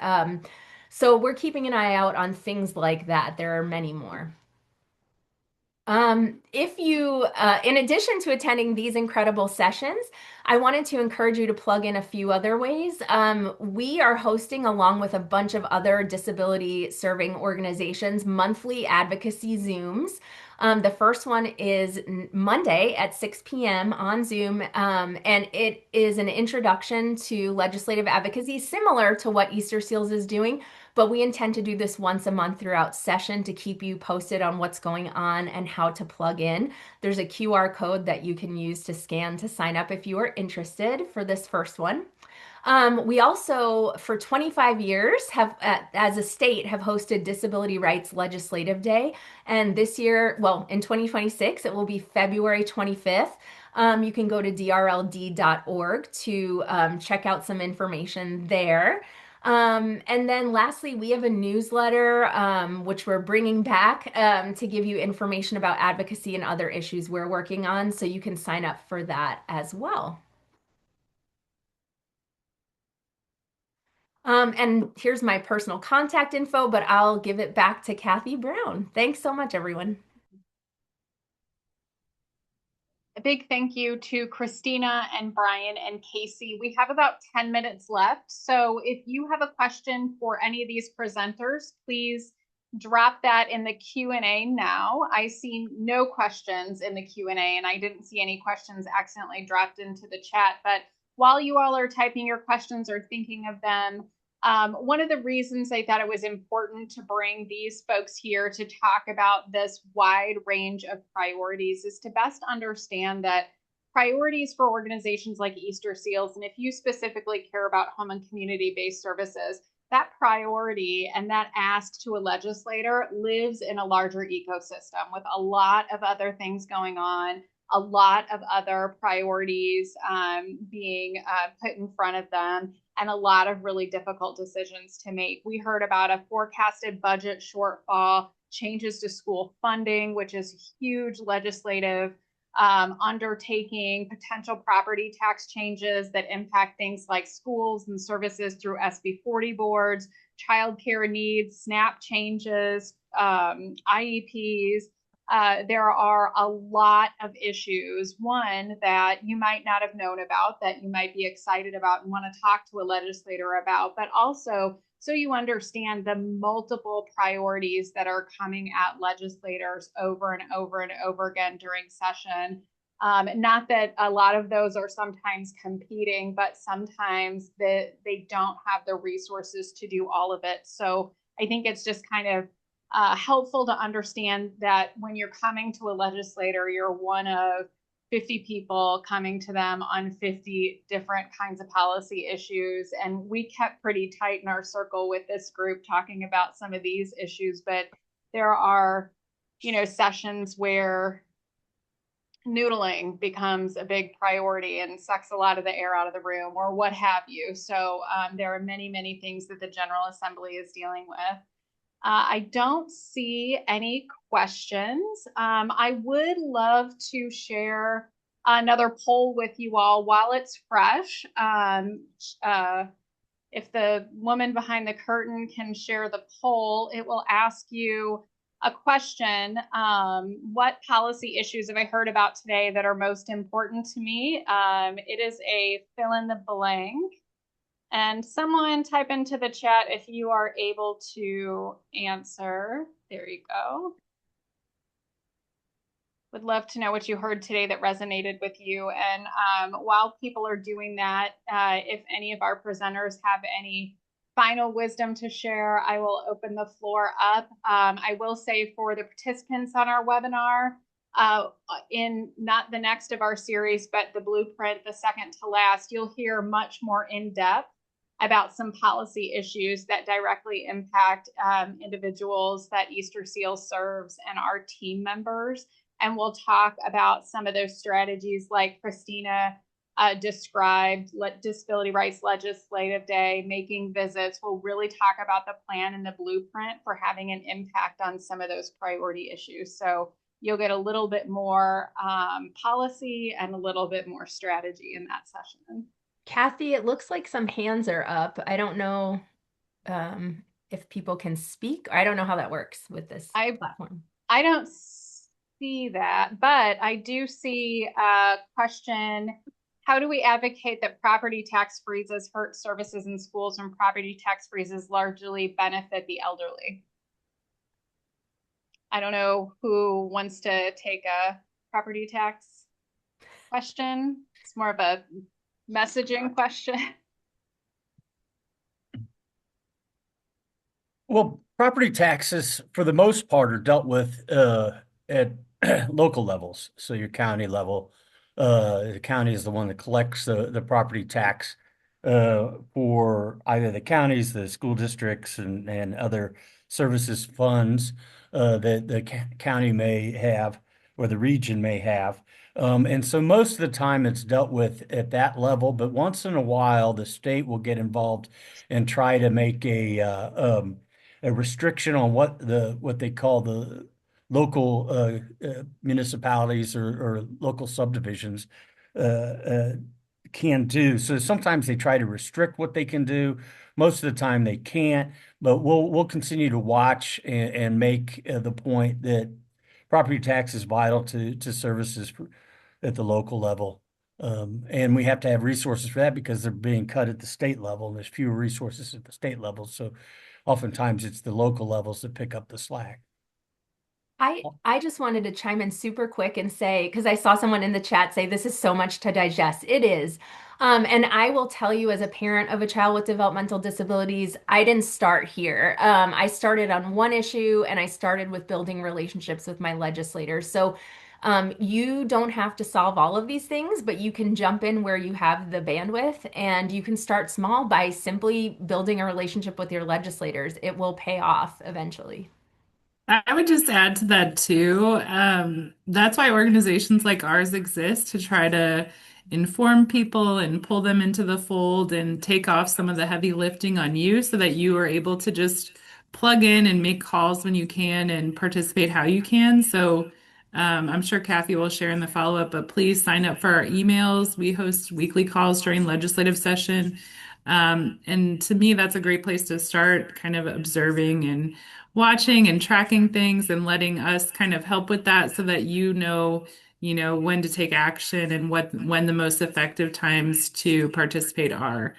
So we're keeping an eye out on things like that. There are many more. If you, in addition to attending these incredible sessions, I wanted to encourage you to plug in a few other ways. We are hosting, along with a bunch of other disability serving organizations, monthly advocacy Zooms. The first one is Monday at 6 p.m. on Zoom, and it is an introduction to legislative advocacy, similar to what Easter Seals is doing, but we intend to do this once a month throughout session to keep you posted on what's going on and how to plug in. There's a QR code that you can use to scan to sign up if you are interested for this first one. We also, for 25 years, have, as a state, have hosted Disability Rights Legislative Day. And this year, well, in 2026, it will be February 25th. You can go to drld.org to check out some information there. And then lastly, we have a newsletter, which we're bringing back to give you information about advocacy and other issues we're working on. So you can sign up for that as well. And here's my personal contact info, but I'll give it back to Kathy Brown. Thanks so much, everyone. A big thank you to Christina and Brian and Casey. We have about 10 minutes left. So if you have a question for any of these presenters, please drop that in the Q&A now. I see no questions in the Q&A, and I didn't see any questions accidentally dropped into the chat. But while you all are typing your questions or thinking of them, one of the reasons I thought it was important to bring these folks here to talk about this wide range of priorities is to best understand that priorities for organizations like Easter Seals, and if you specifically care about home and community-based services, that priority and that ask to a legislator lives in a larger ecosystem with a lot of other things going on, a lot of other priorities being put in front of them, and a lot of really difficult decisions to make. We heard about a forecasted budget shortfall, changes to school funding, which is a huge legislative undertaking, potential property tax changes that impact things like schools and services through SB 40 boards, childcare needs, SNAP changes, IEPs. There are a lot of issues, one that you might not have known about, that you might be excited about and want to talk to a legislator about, but also so you understand the multiple priorities that are coming at legislators over and over and over again during session. Not that a lot of those are sometimes competing, but sometimes they don't have the resources to do all of it. So I think it's just kind of helpful to understand that when you're coming to a legislator, you're one of 50 people coming to them on 50 different kinds of policy issues. And we kept pretty tight in our circle with this group talking about some of these issues, but there are, sessions where noodling becomes a big priority and sucks a lot of the air out of the room or what have you. So there are many, many things that the General Assembly is dealing with. I don't see any questions. I would love to share another poll with you all while it's fresh. If the woman behind the curtain can share the poll, it will ask you a question. What policy issues have I heard about today that are most important to me? It is a fill in the blank. And someone type into the chat if you are able to answer. There you go. Would love to know what you heard today that resonated with you. And while people are doing that, if any of our presenters have any final wisdom to share, I will open the floor up. I will say for the participants on our webinar, in not the next of our series, but the blueprint, the second to last, you'll hear much more in depth about some policy issues that directly impact individuals that Easter Seal serves and our team members. And we'll talk about some of those strategies like Christina described, Disability Rights Legislative Day, making visits. We'll really talk about the plan and the blueprint for having an impact on some of those priority issues. So you'll get a little bit more policy and a little bit more strategy in that session. Kathy, it looks like some hands are up. I don't know if people can speak. I don't know how that works with this platform. I don't see that, but I do see a question. How do we advocate that property tax freezes hurt services in schools when property tax freezes largely benefit the elderly? I don't know who wants to take a property tax question. It's more of a messaging question. Well, property taxes, for the most part, are dealt with at local levels. So your county level, the county is the one that collects the property tax for either the counties, the school districts, and other services funds that the county may have or the region may have. And so most of the time it's dealt with at that level, but once in a while the state will get involved and try to make a restriction on what they call the local municipalities or local subdivisions can do. So sometimes they try to restrict what they can do. Most of the time they can't, but we'll continue to watch and make the point that property tax is vital to services at the local level. And we have to have resources for that because they're being cut at the state level and there's fewer resources at the state level. So oftentimes it's the local levels that pick up the slack. I just wanted to chime in super quick and say, because I saw someone in the chat say, this is so much to digest. It is. And I will tell you, as a parent of a child with developmental disabilities, I didn't start here. I started on one issue and I started with building relationships with my legislators. So you don't have to solve all of these things, but you can jump in where you have the bandwidth and you can start small by simply building a relationship with your legislators. It will pay off eventually. I would just add to that too. That's why organizations like ours exist to try to inform people and pull them into the fold and take off some of the heavy lifting on you so that you are able to just plug in and make calls when you can and participate how you can. So I'm sure Kathy will share in the follow-up, but please sign up for our emails. We host weekly calls during legislative session. And to me, that's a great place to start kind of observing and watching and tracking things and letting us kind of help with that so that when to take action and when the most effective times to participate are.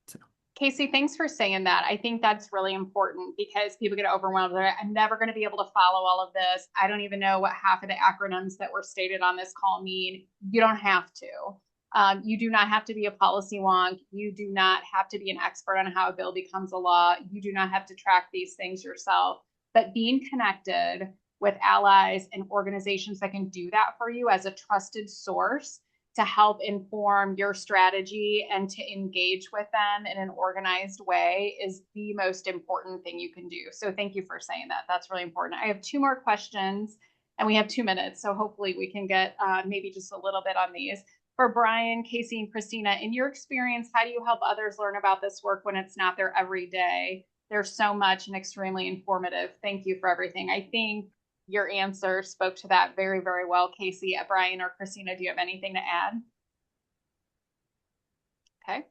So. Casey, thanks for saying that. I think that's really important because people get overwhelmed. I'm never going to be able to follow all of this. I don't even know what half of the acronyms that were stated on this call mean. You don't have to. You do not have to be a policy wonk. You do not have to be an expert on how a bill becomes a law. You do not have to track these things yourself. But being connected with allies and organizations that can do that for you as a trusted source to help inform your strategy and to engage with them in an organized way is the most important thing you can do. So thank you for saying that. That's really important. I have 2 more questions and we have 2 minutes. So hopefully we can get maybe just a little bit on these. For Brian, Casey, and Christina, in your experience, how do you help others learn about this work when it's not their everyday? There's so much and extremely informative. Thank you for everything. I think your answer spoke to that very, very well, Casey. Brian or Christina, do you have anything to add? Okay.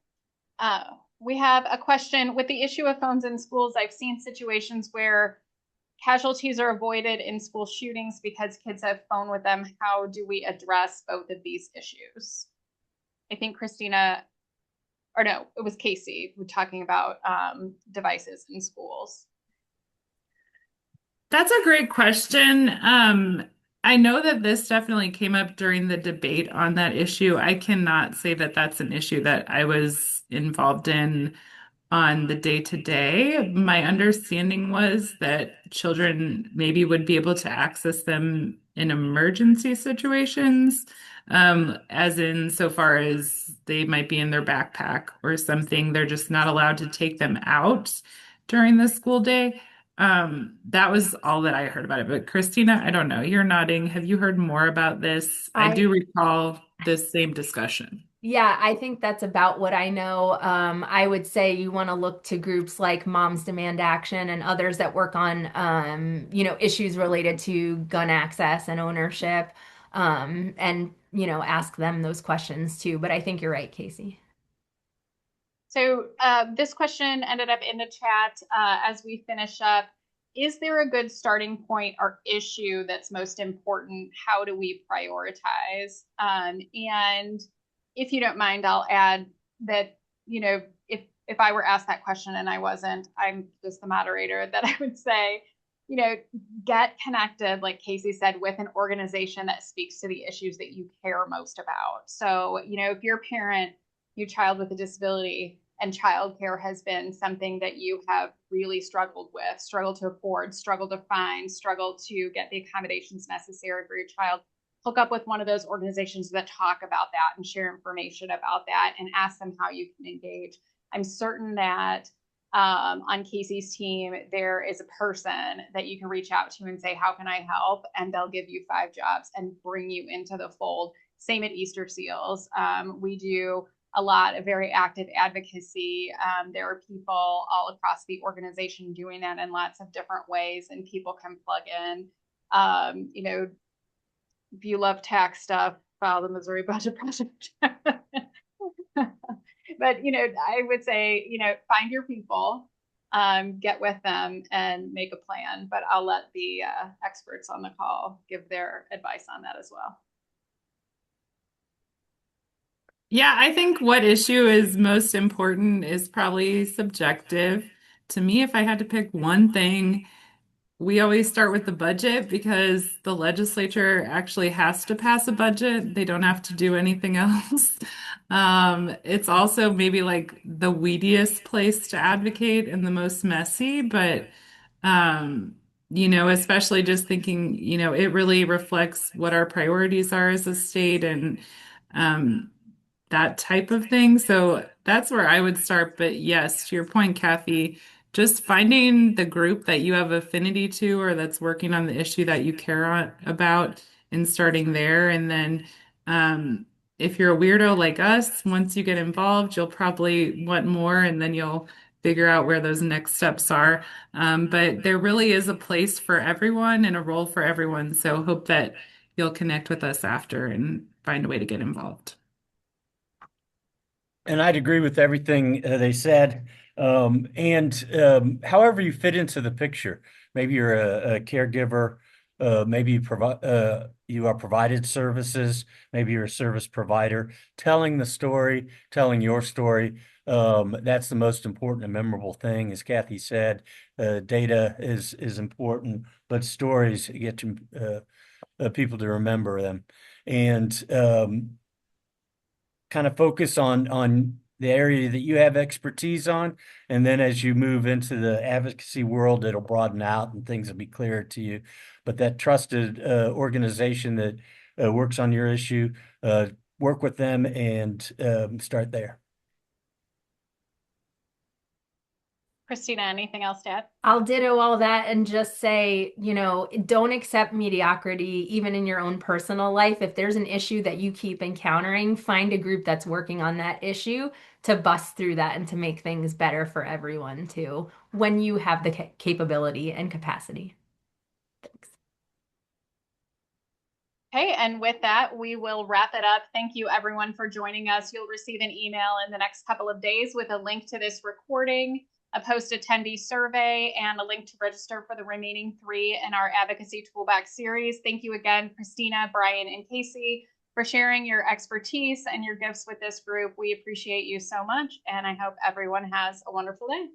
We have a question. With the issue of phones in schools, I've seen situations where casualties are avoided in school shootings because kids have phone with them. How do we address both of these issues? I think Christina, or no, it was Casey who was talking about devices in schools. That's a great question. I know that this definitely came up during the debate on that issue. I cannot say that that's an issue that I was involved in on the day to day. My understanding was that children maybe would be able to access them in emergency situations, as in so far as they might be in their backpack or something. They're just not allowed to take them out during the school day. That was all that I heard about it. But Christina, I don't know. You're nodding. Have you heard more about this? I do recall this same discussion. Yeah, I think that's about what I know. I would say you want to look to groups like Moms Demand Action and others that work on, issues related to gun access and ownership, and, ask them those questions too. But I think you're right, Casey. So this question ended up in the chat as we finish up. Is there a good starting point or issue that's most important? How do we prioritize? And if you don't mind, I'll add that, if I were asked that question and I wasn't, I'm just the moderator, that I would say, get connected, like Casey said, with an organization that speaks to the issues that you care most about. So, if you're a parent, your child with a disability, and childcare has been something that you have really struggled with, struggled to afford, struggled to find, struggled to get the accommodations necessary for your child, hook up with one of those organizations that talk about that and share information about that and ask them how you can engage. I'm certain that on Casey's team, there is a person that you can reach out to and say, how can I help? And they'll give you 5 jobs and bring you into the fold. Same at Easter Seals. We do a lot of very active advocacy. There are people all across the organization doing that in lots of different ways, and people can plug in. If you love tax stuff, file the Missouri Budget Project. But, I would say, find your people, get with them and make a plan. But I'll let the experts on the call give their advice on that as well. Yeah, I think what issue is most important is probably subjective. To me, if I had to pick one thing, we always start with the budget because the legislature actually has to pass a budget. They don't have to do anything else. It's also maybe like the weediest place to advocate and the most messy, but especially just thinking, it really reflects what our priorities are as a state and that type of thing. So that's where I would start. But yes, to your point, Kathy, just finding the group that you have affinity to or that's working on the issue that you care about and starting there. And then if you're a weirdo like us, once you get involved, you'll probably want more and then you'll figure out where those next steps are. But there really is a place for everyone and a role for everyone. So hope that you'll connect with us after and find a way to get involved. And I'd agree with everything they said. However you fit into the picture, maybe you're a caregiver, maybe you provide, you are provided services, maybe you're a service provider, telling the story, telling your story. That's the most important and memorable thing. As Kathy said, data is important, but stories get people to remember them. And kind of focus on the area that you have expertise on. And then as you move into the advocacy world, it'll broaden out and things will be clearer to you. But that trusted organization that works on your issue, work with them and start there. Christina, anything else to add? I'll ditto all that and just say, don't accept mediocrity even in your own personal life. If there's an issue that you keep encountering, find a group that's working on that issue to bust through that and to make things better for everyone too, when you have the capability and capacity. Thanks. Okay, and with that, we will wrap it up. Thank you everyone for joining us. You'll receive an email in the next couple of days with a link to this recording, a post-attendee survey, and a link to register for the remaining 3 in our Advocacy Toolbox series. Thank you again, Christina, Brian, and Casey, for sharing your expertise and your gifts with this group. We appreciate you so much, and I hope everyone has a wonderful day.